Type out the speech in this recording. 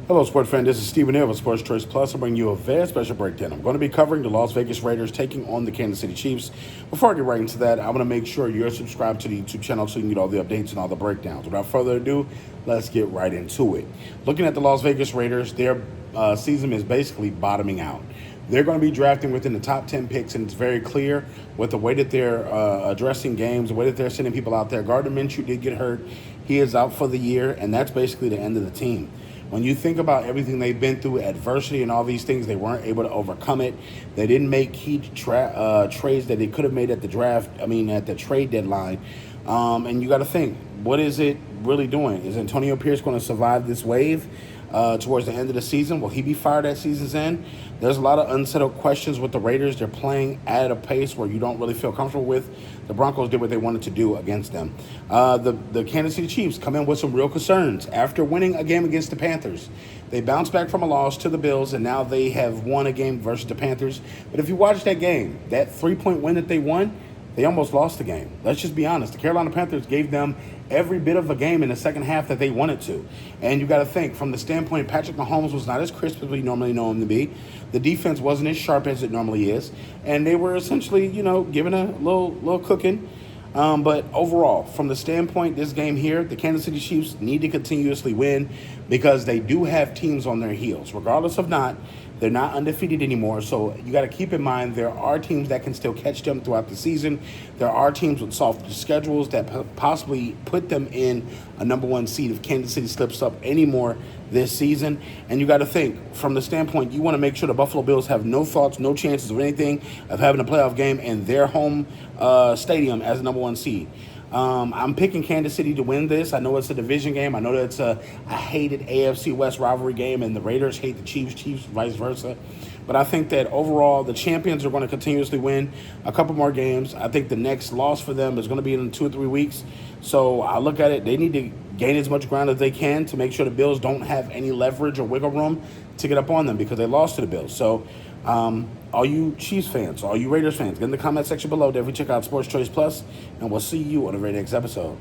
Hello, sports fan. This is Stephen Hill of Sports Choice Plus. I'm bringing you a very special breakdown. I'm going to be covering the Las Vegas Raiders taking on the Kansas City Chiefs. Before I get right into that, I want to make sure you're subscribed to the YouTube channel so you can get all the updates and all the breakdowns. Without further ado, let's get right into it. Looking at the Las Vegas Raiders, their season is basically bottoming out. They're going to be drafting within the top 10 picks, and it's very clear with the way that they're addressing games, the way that they're sending people out there. Gardner Minshew did get hurt. He is out for the year, and that's basically the end of the team. When you think about everything they've been through, adversity and all these things, they weren't able to overcome it. They didn't make key trades that they could have made at the at the trade deadline. And you got to think, what is it really doing? Is Antonio Pierce going to survive this wave towards the end of the season? Will he be fired at season's end? There's a lot of unsettled questions with the Raiders. They're playing at a pace where you don't really feel comfortable with. The Broncos did what they wanted to do against them. The Kansas City Chiefs come in with some real concerns. After winning a game against the Panthers, they bounced back from a loss to the Bills, and now they have won a game versus the Panthers. But if you watch that game, that 3-point win that they won, they almost lost the game. Let's just be honest. The Carolina Panthers gave them every bit of a game in the second half that they wanted to. And you got to think, from the standpoint, Patrick Mahomes was not as crisp as we normally know him to be. The defense wasn't as sharp as it normally is. And they were essentially, given a little cooking. But overall, from the standpoint, this game here, the Kansas City Chiefs need to continuously win because they do have teams on their heels. Regardless of not, they're not undefeated anymore. So you got to keep in mind there are teams that can still catch them throughout the season. There are teams with soft schedules that possibly put them in a number one seed if Kansas City slips up anymore this season. And you got to think, from the standpoint, you want to make sure the Buffalo Bills have no thoughts, no chances of anything of having a playoff game in their home stadium as a number one seed. I'm picking Kansas City to win this. I know it's a division game. I know that it's a hated AFC West rivalry game, and the Raiders hate the Chiefs vice versa. But I think that overall, the champions are going to continuously win a couple more games. I think the next loss for them is going to be in 2 or 3 weeks. So I look at it, they need to gain as much ground as they can to make sure the Bills don't have any leverage or wiggle room to get up on them because they lost to the Bills. So all you Chiefs fans, all you Raiders fans, get in the comment section below. Definitely check out Sports Choice Plus, and we'll see you on the very next episode.